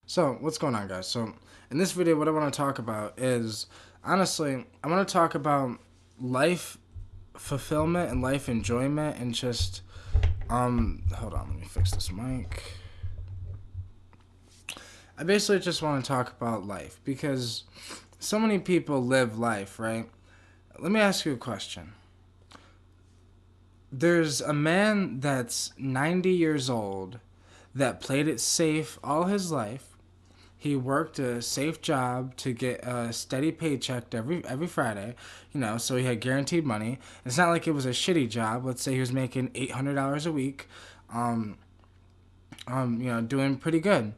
So, what's going on, guys? So, in this video, what I want to talk about is honestly, I want to talk about life fulfillment and life enjoyment and just, hold on, let me fix this mic. I basically just want to talk about life because so many people live life, right? Let me ask you a question. There's a man that's 90 years old that played it safe all his life. He worked a safe job to get a steady paycheck every Friday, so he had guaranteed money. It's not like it was a shitty job. Let's say he was making $800 a week, um, doing pretty good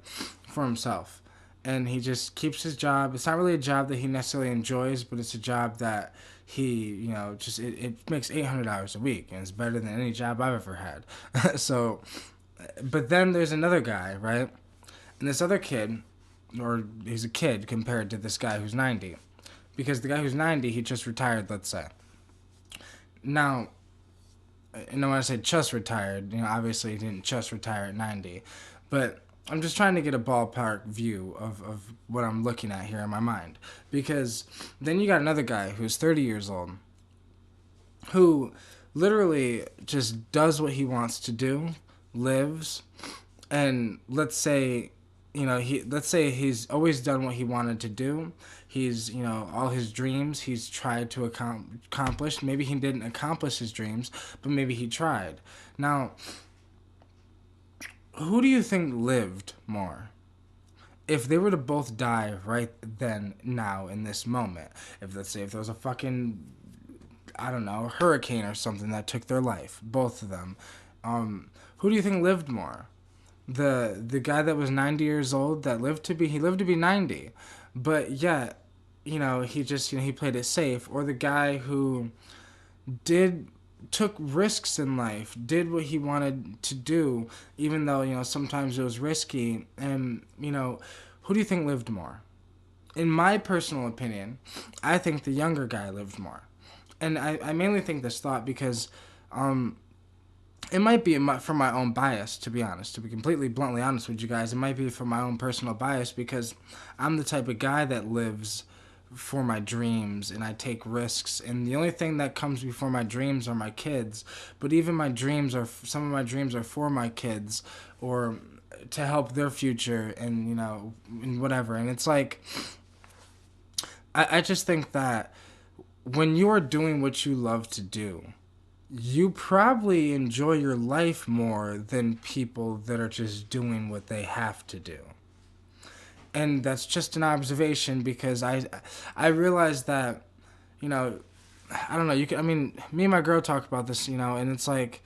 for himself. And he just keeps his job. It's not really a job that he necessarily enjoys, but it's a job that he, it makes $800 a week, and it's better than any job I've ever had. So, but then there's another guy, right? And this other kid, or he's a kid compared to this guy who's 90. Because the guy who's 90, he just retired, let's say. Now, when I say just retired, obviously he didn't just retire at 90. But I'm just trying to get a ballpark view of what I'm looking at here in my mind. Because then you got another guy who's 30 years old who literally just does what he wants to do, lives, and let's say he's always done what he wanted to do. He's, all his dreams he's tried to accomplish. Maybe he didn't accomplish his dreams, but maybe he tried. Now, who do you think lived more? If they were to both die right then, now, in this moment, if let's say if there was a fucking, I don't know, hurricane or something that took their life, both of them, who do you think lived more? The guy that was 90 years old that he lived to be 90, but yet, he just, he played it safe, or the guy who did took risks in life, did what he wanted to do, even though, sometimes it was risky, and, who do you think lived more? In my personal opinion, I think the younger guy lived more. And I mainly think this thought because it might be from my own bias, to be honest. To be completely bluntly honest with you guys, it might be from my own personal bias because I'm the type of guy that lives for my dreams and I take risks. And the only thing that comes before my dreams are my kids. But even some of my dreams are for my kids or to help their future and, and whatever. And it's like, I just think that when you are doing what you love to do, you probably enjoy your life more than people that are just doing what they have to do. And that's just an observation because I realize that, I don't know, me and my girl talk about this, and it's like,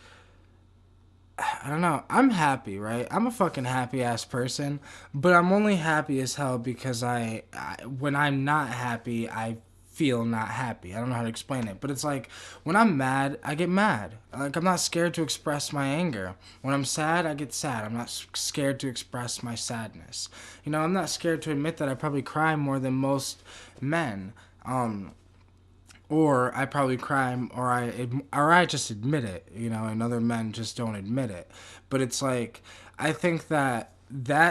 I don't know, I'm happy, right? I'm a fucking happy ass person, but I'm only happy as hell because when I'm not happy, I feel not happy. I don't know how to explain it, but it's like when I'm mad, I get mad. Like I'm not scared to express my anger. When I'm sad, I get sad. I'm not scared to express my sadness. I'm not scared to admit that I probably cry more than most men. Or I probably cry, or I just admit it, and other men just don't admit it. But it's like I think that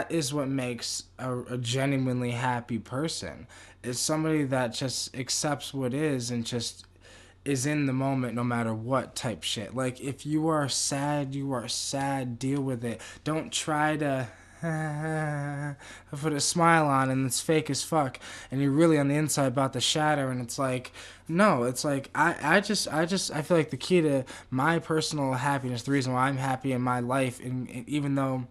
is what makes a genuinely happy person is somebody that just accepts what is and just is in the moment no matter what type shit. Like if you are sad, you are sad, deal with it. Don't try to put a smile on and it's fake as fuck and you're really on the inside about the shatter and it's like no, it's like I feel like the key to my personal happiness, the reason why I'm happy in my life and even though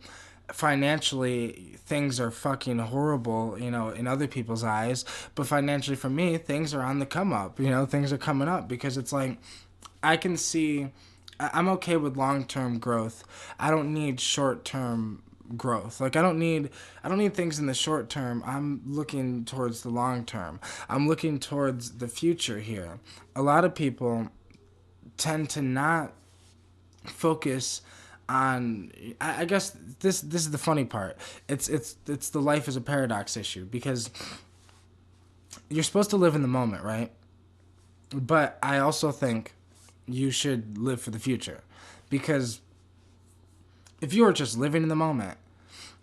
financially things are fucking horrible, in other people's eyes, but financially for me, things are on the come up, things are coming up because it's like I can see I'm okay with long-term growth. I don't need short-term growth. Like I don't need things in the short term. I'm looking towards the long term. I'm looking towards the future here. A lot of people tend to not focus on I guess this is the funny part. It's the life is a paradox issue because you're supposed to live in the moment, right? But I also think you should live for the future because if you are just living in the moment,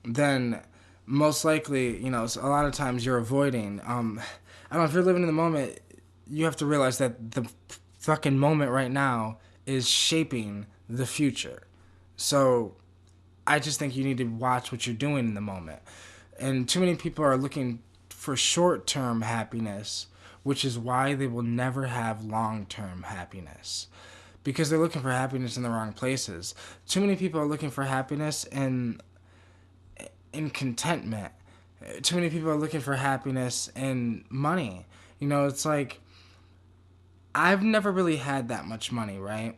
then most likely, a lot of times you're avoiding. I don't know, if you're living in the moment, you have to realize that the fucking moment right now is shaping the future. So I just think you need to watch what you're doing in the moment. And too many people are looking for short term happiness, which is why they will never have long term happiness. Because they're looking for happiness in the wrong places. Too many people are looking for happiness in contentment. Too many people are looking for happiness in money. It's like I've never really had that much money, right?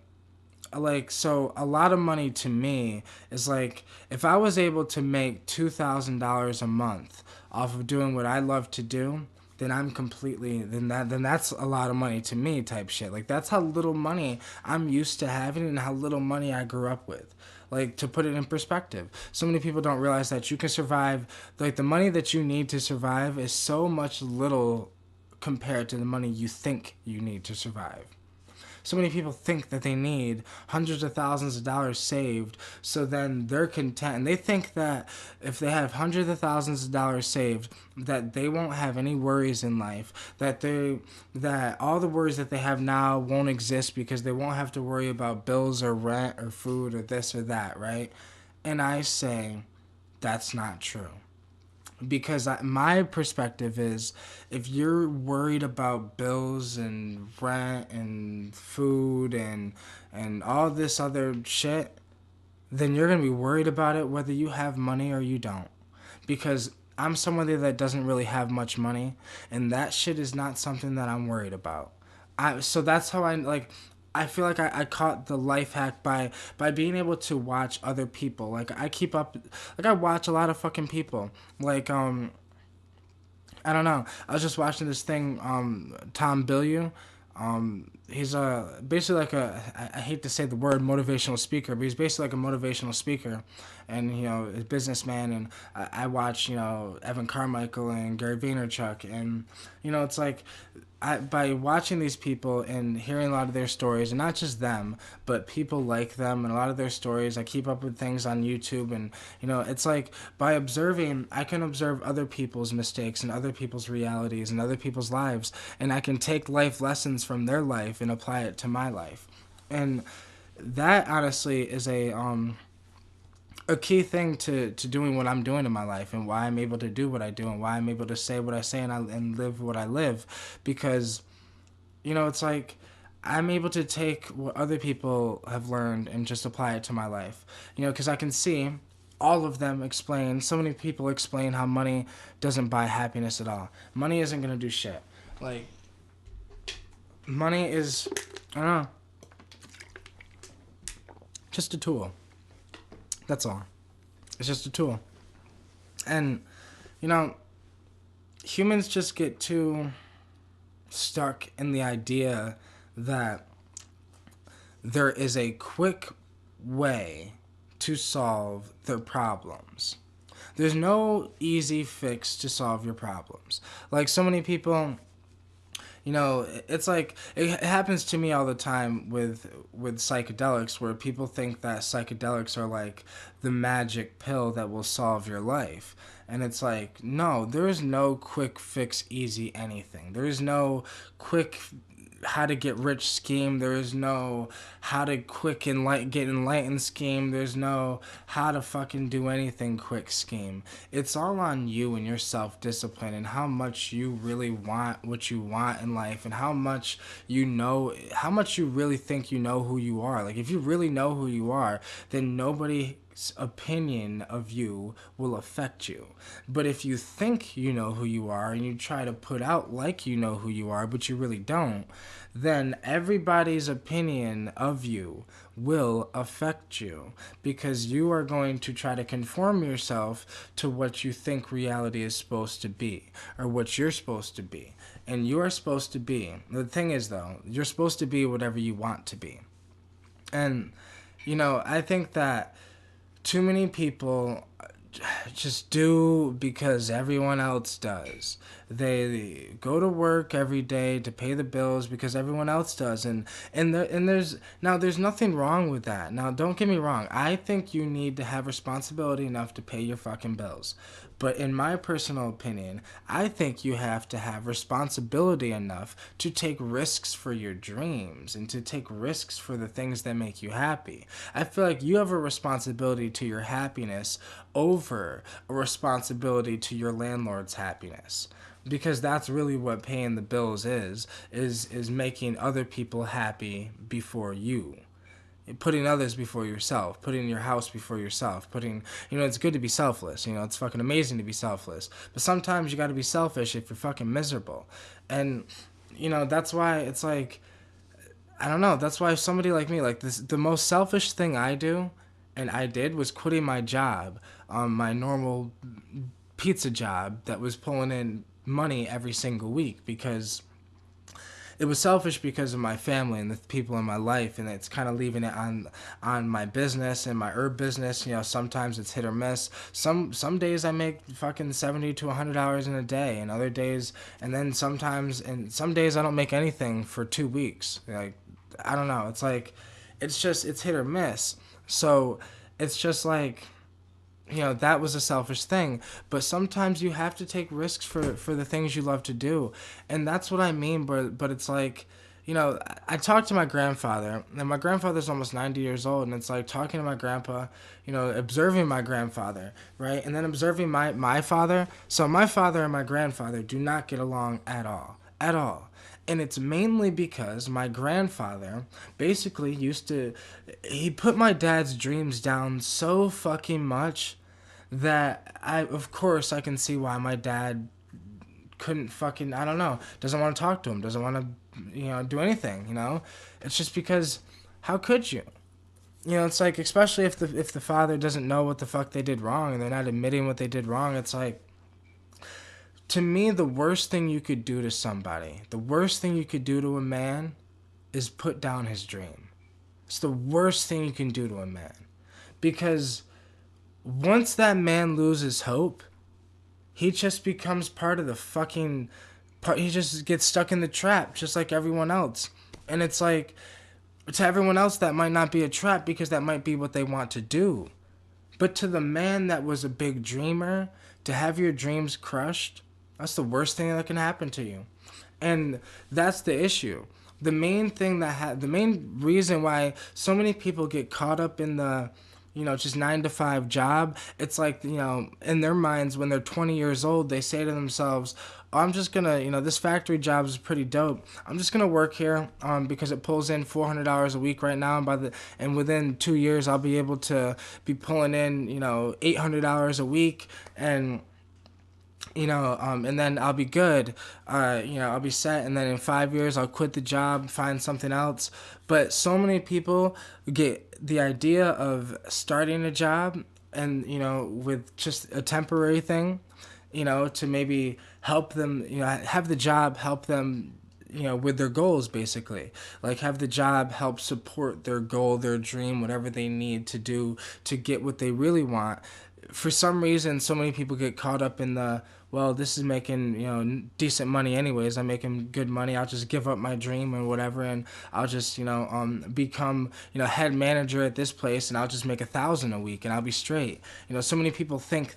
Like, so a lot of money to me is like, if I was able to make $2,000 a month off of doing what I love to do, then then that's a lot of money to me type shit. Like, that's how little money I'm used to having and how little money I grew up with. Like, to put it in perspective, so many people don't realize that you can survive. Like, the money that you need to survive is so much little compared to the money you think you need to survive. So many people think that they need hundreds of thousands of dollars saved, so then they're content. And they think that if they have hundreds of thousands of dollars saved, that they won't have any worries in life. That all the worries that they have now won't exist because they won't have to worry about bills or rent or food or this or that, right? And I say that's not true. Because my perspective is, if you're worried about bills and rent and food and all this other shit, then you're going to be worried about it whether you have money or you don't. Because I'm somebody that doesn't really have much money, and that shit is not something that I'm worried about. So that's how I feel like I caught the life hack by being able to watch other people. Like, I keep up, like, I watch a lot of fucking people. Like, I don't know. I was just watching this thing, Tom Bilyeu. He's basically like I hate to say the word motivational speaker, but he's basically like a motivational speaker, and a businessman. And I watch Evan Carmichael and Gary Vaynerchuk, and it's like by watching these people and hearing a lot of their stories, and not just them, but people like them and a lot of their stories, I keep up with things on YouTube, and it's like by observing, I can observe other people's mistakes and other people's realities and other people's lives, and I can take life lessons from their life and apply it to my life, and that honestly is a key thing to doing what I'm doing in my life, and why I'm able to do what I do, and why I'm able to say what I say, and live what I live. Because it's like I'm able to take what other people have learned and just apply it to my life. Because I can see all of them explain, so many people explain how money doesn't buy happiness at all. Money isn't going to do shit. Like, money is, I don't know, just a tool. That's all. It's just a tool. And, humans just get too stuck in the idea that there is a quick way to solve their problems. There's no easy fix to solve your problems. Like, so many people, it's like it happens to me all the time with psychedelics, where people think that psychedelics are like the magic pill that will solve your life. And it's like, no, there is no quick fix, easy anything. There is no quick how to get rich scheme. There is no how to quick get enlightened scheme. There's no how to fucking do anything quick scheme. It's all on you and your self-discipline, and how much you really want what you want in life, and how much you really think you know who you are. Like, if you really know who you are, then nobody's opinion of you will affect you. But if you think you know who you are and you try to put out like you know who you are, but you really don't, then everybody's opinion of you will affect you, because you are going to try to conform yourself to what you think reality is supposed to be, or what you're supposed to be. And you are supposed to be, the thing is though, you're supposed to be whatever you want to be. And I think that too many people just do because everyone else does. They go to work every day to pay the bills because everyone else does, and there's nothing wrong with that. Now, don't get me wrong. I think you need to have responsibility enough to pay your fucking bills, But in my personal opinion, I think you have to have responsibility enough to take risks for your dreams and to take risks for the things that make you happy. I feel like you have a responsibility to your happiness over a responsibility to your landlord's happiness, because that's really what paying the bills is making other people happy before you, putting others before yourself, putting your house before yourself, putting, it's good to be selfless, it's fucking amazing to be selfless, but sometimes you got to be selfish if you're fucking miserable. And that's why it's like, I don't know, that's why somebody like me, like, this, the most selfish thing I do and I did was quitting my job, my normal pizza job that was pulling in money every single week, because it was selfish because of my family and the people in my life, and it's kind of leaving it on my business and my herb business. Sometimes it's hit or miss. Some days I make fucking $70 to $100 in a day, and other days, and then sometimes, and some days I don't make anything for 2 weeks. Like, I don't know. It's like, it's hit or miss. So it's just like, that was a selfish thing. But sometimes you have to take risks for the things you love to do. And that's what I mean. But it's like, I talked to my grandfather, and my grandfather's almost 90 years old. And it's like talking to my grandpa, observing my grandfather, right? And then observing my father. So my father and my grandfather do not get along at all. At all. And it's mainly because my grandfather basically he put my dad's dreams down so fucking much that of course, I can see why my dad couldn't fucking, I don't know, doesn't want to talk to him, doesn't want to, do anything, It's just because, how could you? It's like, especially if the father doesn't know what the fuck they did wrong and they're not admitting what they did wrong, it's like, to me, the worst thing you could do to somebody, the worst thing you could do to a man is put down his dream. It's the worst thing you can do to a man. Because once that man loses hope, he just becomes part of the fucking... He just gets stuck in the trap, just like everyone else. And it's like, to everyone else, that might not be a trap because that might be what they want to do. But to the man that was a big dreamer, to have your dreams crushed, that's the worst thing that can happen to you. And that's the issue. The main thing the main reason why so many people get caught up in the, just 9-to-5 job, it's like, in their minds when they're 20 years old, they say to themselves, oh, I'm just gonna, this factory job is pretty dope. I'm just gonna work here because it pulls in $400 a week right now, and within 2 years I'll be able to be pulling in, $800 a week, and and then I'll be good, I'll be set, and then in 5 years I'll quit the job, find something else. But so many people get the idea of starting a job and, with just a temporary thing, to maybe help them, have the job help them, with their goals, basically. Like, have the job help support their goal, their dream, whatever they need to do to get what they really want. For some reason, so many people get caught up in the, well, this is making, decent money anyways. I'm making good money. I'll just give up my dream or whatever, and I'll just, become, head manager at this place, and I'll just make $1,000 a week, and I'll be straight. So many people think,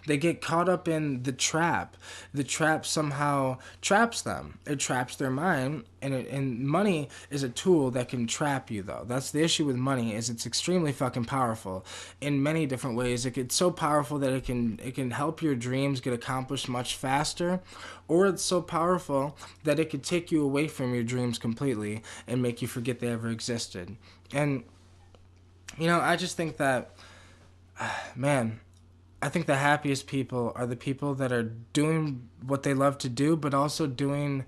they get caught up in the trap. The trap somehow traps them. It traps their mind, and money is a tool that can trap you, though. That's the issue with money, is it's extremely fucking powerful in many different ways. It's so powerful that it can help your dreams get accomplished much faster, or it's so powerful that it could take you away from your dreams completely and make you forget they ever existed. And I just think that, man, I think the happiest people are the people that are doing what they love to do, but also doing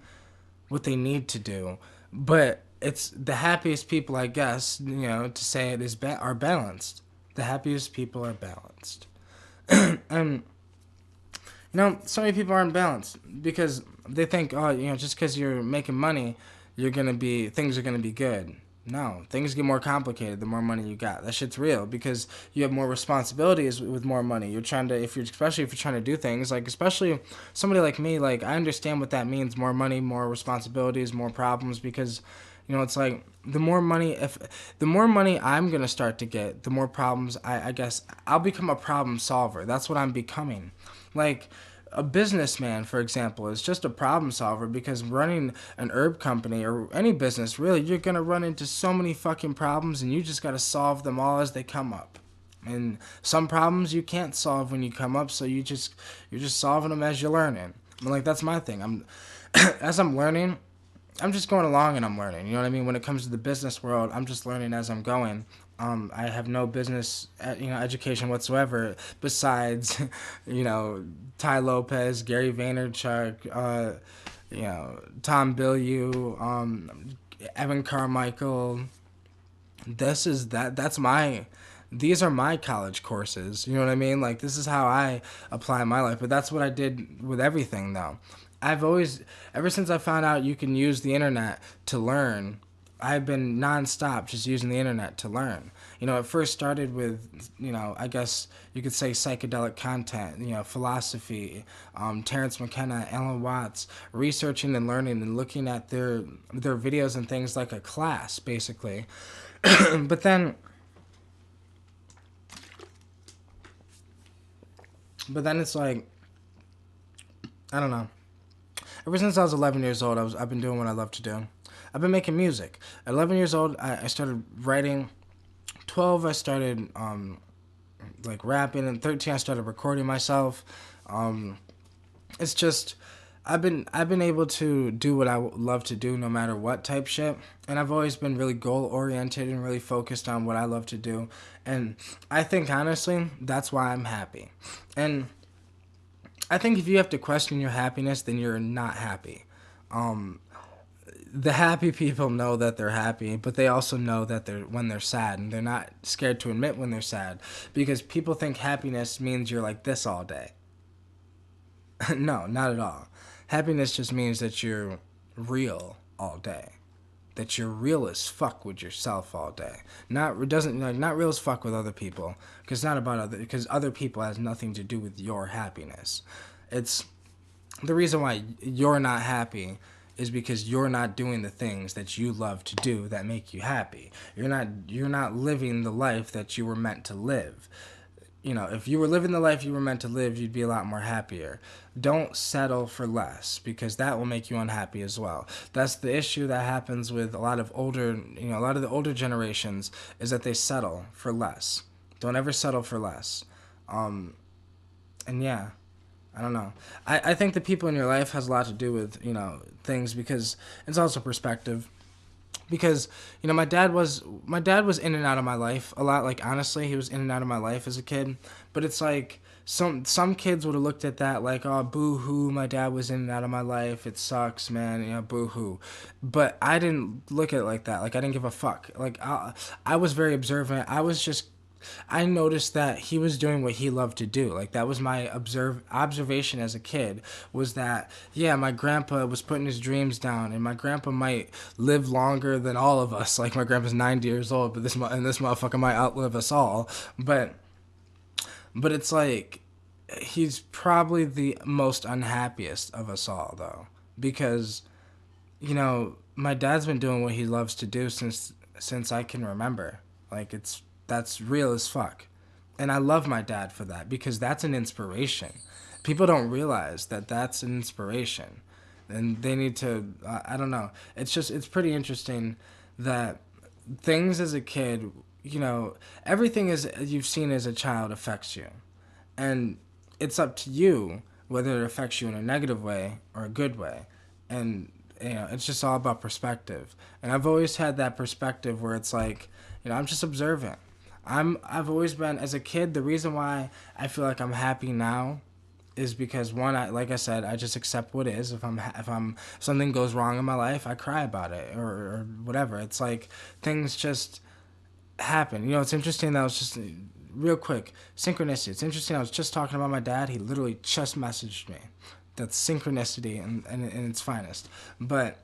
what they need to do. But it's the happiest people, I guess, to say it is are balanced. The happiest people are balanced. And so many people aren't balanced because they think, oh, just because you're making money, things are gonna be good. No, things get more complicated the more money you got. That shit's real because you have more responsibilities with more money. Especially if you're trying to do things, like, especially somebody like me, like, I understand what that means: more money, more responsibilities, more problems, because You know, it's like the more money I'm gonna start to get, the more problems I guess I'll become a problem solver. That's what I'm becoming. Like a businessman, for example, is just a problem solver because running an herb company or any business, really, you're gonna run into so many fucking problems and you just gotta solve them all as they come up. And some problems you can't solve when you come up, so you're just solving them as you're learning. I mean, like that's my thing. I'm as I'm learning, I'm just going along and I'm learning. You know what I mean? When it comes to the business world, I'm just learning as I'm going. I have no business, education whatsoever besides, Ty Lopez, Gary Vaynerchuk, Tom Bilyeu, Evan Carmichael. That's my, these are my college courses. You know what I mean? Like this is how I apply my life. But that's what I did with everything though. I've always, ever since I found out you can use the internet to learn, I've been nonstop just using the internet to learn. It first started with, I guess you could say psychedelic content, philosophy, Terrence McKenna, Alan Watts, researching and learning and looking at their videos and things like a class, basically. but then, but then it's like, I don't know. Ever since I was 11 years old, I've been doing what I love to do. I've been making music. At 11 years old, I started writing. 12, I started like rapping, and 13, I started recording myself. It's just I've been able to do what I love to do, no matter what type shit. And I've always been really goal oriented and really focused on what I love to do. And I think honestly, that's why I'm happy. And I think if you have to question your happiness, then you're not happy. The happy people know that they're happy, but they also know that they're sad, and they're not scared to admit when they're sad, because people think happiness means you're like this all day. No, not at all. Happiness just means that you're real all day. That you're real as fuck with yourself all day. Not real as fuck with other people, because other people has nothing to do with your happiness. It's the reason why you're not happy is because you're not doing the things that you love to do that make you happy. You're not living the life that you were meant to live. If you were living the life you were meant to live, you'd be a lot more happier. Don't settle for less, because that will make you unhappy as well. That's the issue that happens with a lot of the older generations, is that they settle for less. Don't ever settle for less. And yeah, I don't know. I think the people in your life has a lot to do with, things, because it's also perspective. Because my dad was in and out of my life a lot. Like honestly, he was in and out of my life as a kid. But it's like some kids would have looked at that like, oh, boo hoo, my dad was in and out of my life, it sucks, man, boo hoo. But I didn't look at it like that. Like I didn't give a fuck. Like I was very observant. I noticed that he was doing what he loved to do. Like that was my observation as a kid, was that yeah, my grandpa was putting his dreams down, and my grandpa might live longer than all of us. Like my grandpa's 90 years old, but this motherfucker might outlive us all. But it's like he's probably the most unhappiest of us all, though, because my dad's been doing what he loves to do since I can remember. Like that's real as fuck. And I love my dad for that, because that's an inspiration. People don't realize that that's an inspiration. And they need to, I don't know. It's pretty interesting that things as a kid, everything you've seen as a child affects you. And it's up to you whether it affects you in a negative way or a good way. And, it's just all about perspective. And I've always had that perspective where it's like, I'm just observant. I've always been, as a kid, the reason why I feel like I'm happy now is because one, like I said, I just accept what is. If something goes wrong in my life, I cry about it or whatever. It's like things just happen. It's interesting that I was just real quick synchronicity. It's interesting. I was just talking about my dad. He literally just messaged me. That's synchronicity in its finest. But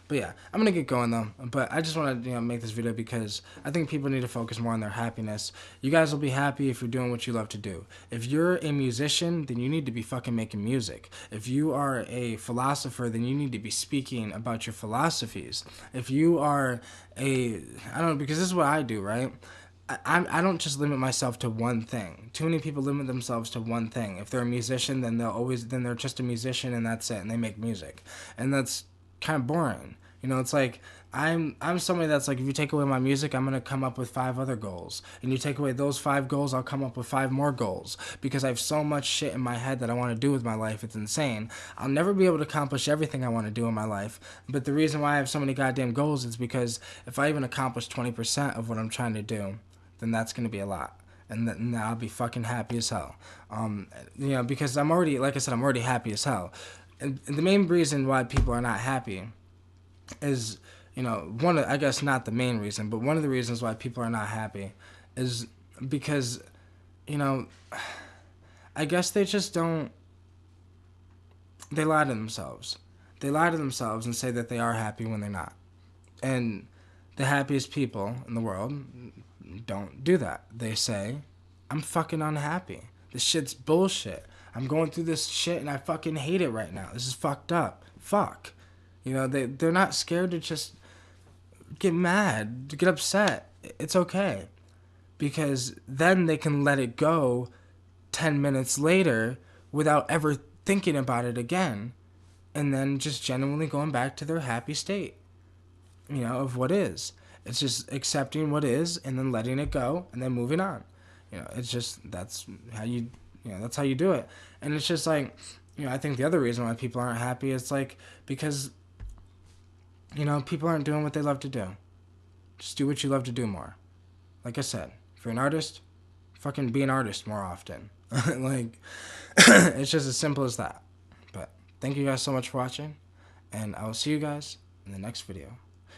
But yeah, I'm gonna get going though. But I just want to make this video because I think people need to focus more on their happiness. You guys will be happy if you're doing what you love to do. If you're a musician, then you need to be fucking making music. If you are a philosopher, then you need to be speaking about your philosophies. If you are I don't know, because this is what I do, right? I don't just limit myself to one thing. Too many people limit themselves to one thing. If they're a musician, then they're just a musician and that's it, and they make music, and that's kind of boring. It's like I'm somebody that's like, if you take away my music, I'm gonna come up with 5 other goals, and you take away those 5 goals, I'll come up with 5 more goals, because I have so much shit in my head that I want to do with my life. It's insane. I'll never be able to accomplish everything I want to do in my life, but the reason why I have so many goddamn goals is because if I even accomplish 20% of what I'm trying to do, then that's going to be a lot. And then I'll be fucking happy as hell. Because I'm already, like I said, I'm already happy as hell. And the main reason why people are not happy is, I guess not the main reason, but one of the reasons why people are not happy is because, I guess they just don't, they lie to themselves. They lie to themselves and say that they are happy when they're not. And the happiest people in the world don't do that. They say, I'm fucking unhappy. This shit's bullshit. I'm going through this shit and I fucking hate it right now. This is fucked up. Fuck. They're not scared to just get mad, to get upset. It's okay. Because then they can let it go 10 minutes later without ever thinking about it again. And then just genuinely going back to their happy state, of what is. It's just accepting what is and then letting it go and then moving on. It's just, that's how you do it. And it's just like, I think the other reason why people aren't happy is like, because, people aren't doing what they love to do. Just do what you love to do more. Like I said, if you're an artist, fucking be an artist more often. Like, it's just as simple as that. But thank you guys so much for watching, and I will see you guys in the next video.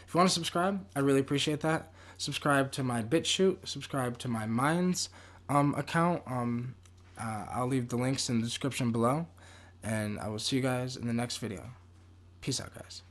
If you want to subscribe, I really appreciate that. Subscribe to my BitChute. Subscribe to my Minds account. I'll leave the links in the description below. And I will see you guys in the next video. Peace out, guys.